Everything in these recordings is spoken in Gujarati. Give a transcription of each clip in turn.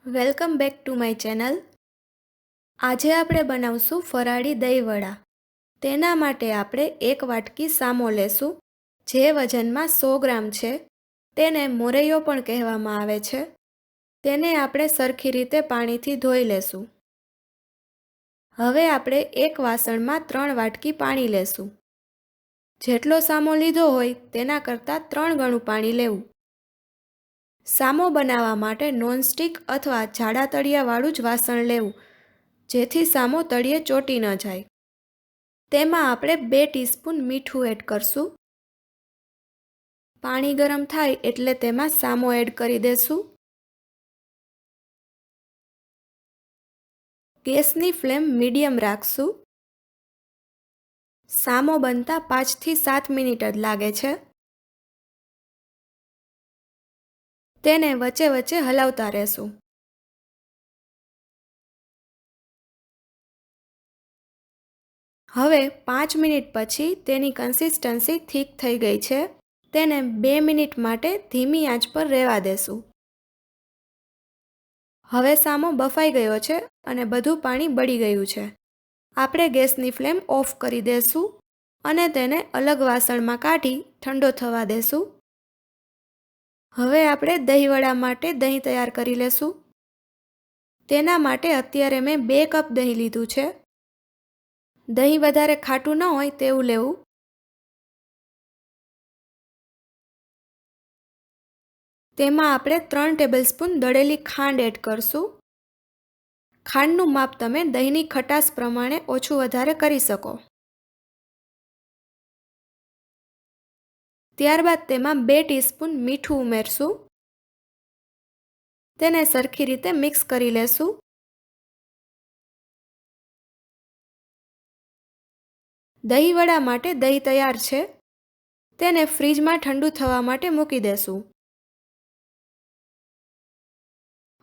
Welcome back to my channel. આજે આપણે બનાવશું ફરાળી દહીંવડા. તેના માટે આપણે 1 વાટકી સામો લેશું, જે વજનમાં 100 ગ્રામ છે. તેને મોરૈયો પણ કહેવામાં આવે છે. તેને આપણે સરખી રીતે પાણીથી ધોઈ લેશું. હવે આપણે એક વાસણમાં 3 વાટકી પાણી લેશું. જેટલો સામો લીધો હોય તેના કરતાં 3 ગણું પાણી લેવું. સામો બનાવવા માટે નોનસ્ટિક અથવા જાડા તળિયાવાળું જ વાસણ લેવું, જેથી સામો તળિયે ચોંટી ન જાય. તેમાં આપણે 2 ટીસ્પૂન મીઠું એડ કરશું. પાણી ગરમ થાય એટલે તેમાં સામો એડ કરી દેશું. ગેસની ફ્લેમ મીડિયમ રાખશું. સામો બનતા 5 થી 7 મિનિટ જ લાગે છે. તેને વચ્ચે વચ્ચે હલાવતા રહેશું. હવે 5 મિનિટ પછી તેની કન્સિસ્ટન્સી થીક થઈ ગઈ છે. તેને 2 મિનિટ માટે ધીમી આંચ પર રહેવા દેશું. હવે સામો બફાઈ ગયો છે અને બધું પાણી બળી ગયું છે. આપણે ગેસની ફ્લેમ ઓફ કરી દેશું અને તેને અલગ વાસણમાં કાઢી ઠંડો થવા દેશું. હવે આપણે દહીંવડા માટે દહીં તૈયાર કરી લેશું. તેના માટે અત્યારે મેં 2 કપ દહીં લીધું છે. દહીં વધારે ખાટું ન હોય તેવું લેવું. તેમાં આપણે 3 ટેબલસ્પૂન દળેલી ખાંડ એડ કરશું. ખાંડનું માપ તમે દહીંની ખટાશ પ્રમાણે ઓછું વધારે કરી શકો. ત્યારબાદ તેમાં 2 ટીસ્પૂન મીઠું ઉમેરશું. તેને સરખી રીતે મિક્સ કરી લેશું. દહીંવડા માટે દહીં તૈયાર છે. તેને ફ્રીજમાં ઠંડુ થવા માટે મૂકી દેશું.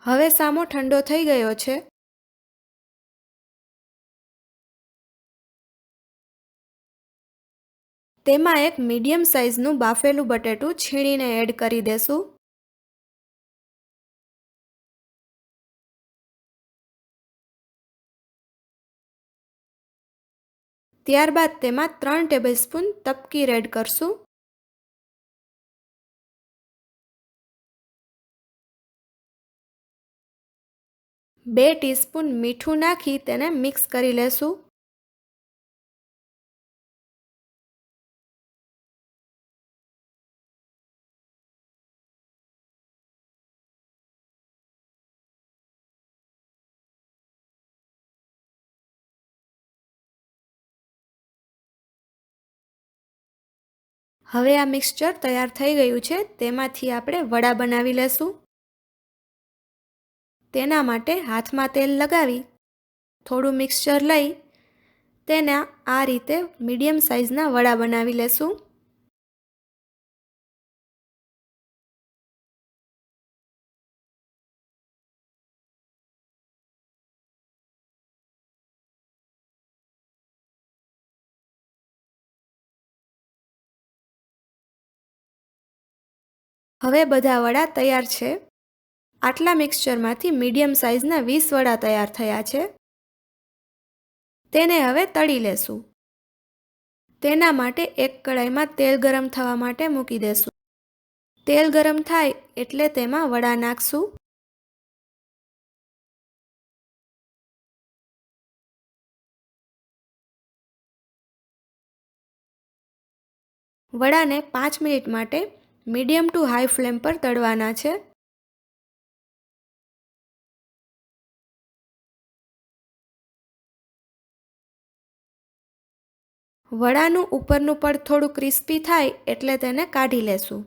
હવે સામો ઠંડો થઈ ગયો છે. તેમાં એક મીડિયમ સાઇઝનું બાફેલું બટેટું છીણીને એડ કરી દેશું. ત્યારબાદ તેમાં 3 ટેબલસ્પૂન તપકીર એડ કરશું. બે ટીસ્પૂન મીઠું નાખી તેને મિક્સ કરી લેશું. હવે આ મિક્સચર તૈયાર થઈ ગયું છે. તેમાંથી આપણે વડા બનાવી લેશું. તેના માટે હાથમાં તેલ લગાવી થોડું મિક્સચર લઈ તેના આ રીતે મીડિયમ સાઇઝના વડા બનાવી લેશું. હવે બધા વડા તૈયાર છે. આટલા મિક્સચરમાંથી મીડિયમ સાઇઝના 20 વડા તૈયાર થયા છે. તેને હવે તળી લેશું. તેના માટે એક કડાઈમાં તેલ ગરમ થવા માટે મૂકી દેશું. તેલ ગરમ થાય એટલે તેમાં વડા નાખશું. વડાને 5 મિનિટ માટે મીડિયમ ટુ હાઈ ફ્લેમ પર તળવાના છે. વડાનું ઉપરનું પડ થોડું ક્રિસ્પી થાય એટલે તેને કાઢી લેશું.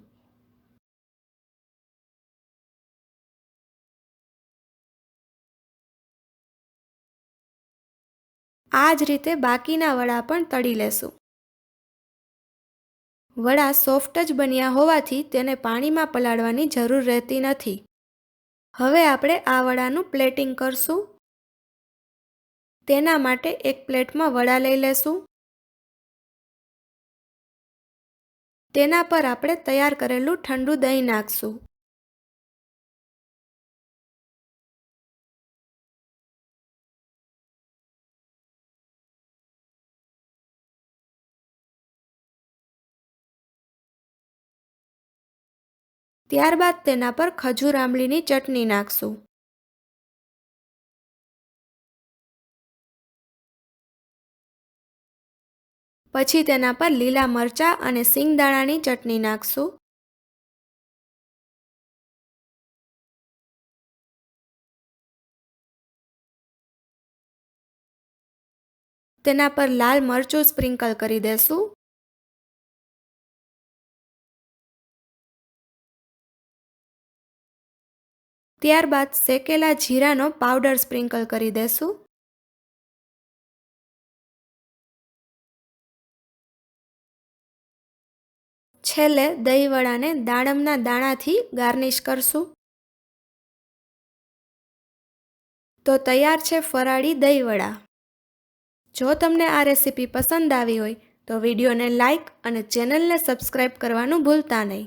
આ જ રીતે બાકીના વડા પણ તળી લેશું. વડા સોફ્ટ જ બન્યા હોવાથી તેને પાણીમાં પલાળવાની જરૂર રહેતી નથી. હવે આપણે આ વડાનું પ્લેટિંગ કરશું. તેના માટે એક પ્લેટમાં વડા લઈ લેશું. તેના પર આપણે તૈયાર કરેલું ઠંડુ દહીં નાખશું. ત્યારબાદ તેના પર ખજૂર આંબલીની ચટણી નાખશું. પછી તેના પર લીલા મરચાં અને સિંગદાણાની ચટણી નાખશું. તેના પર લાલ મરચું સ્પ્રિંકલ કરી દેશું. ત્યારબાદ શેકેલા જીરાનો પાવડર સ્પ્રિંકલ કરી દેશું. છેલ્લે દહીંવડાને દાડમના દાણાથી ગાર્નિશ કરશું. તો તૈયાર છે ફરાળી દહીંવડા. જો તમને આ રેસીપી પસંદ આવી હોય તો વિડીયોને લાઇક અને ચેનલને સબસ્ક્રાઈબ કરવાનું ભૂલતા નહીં.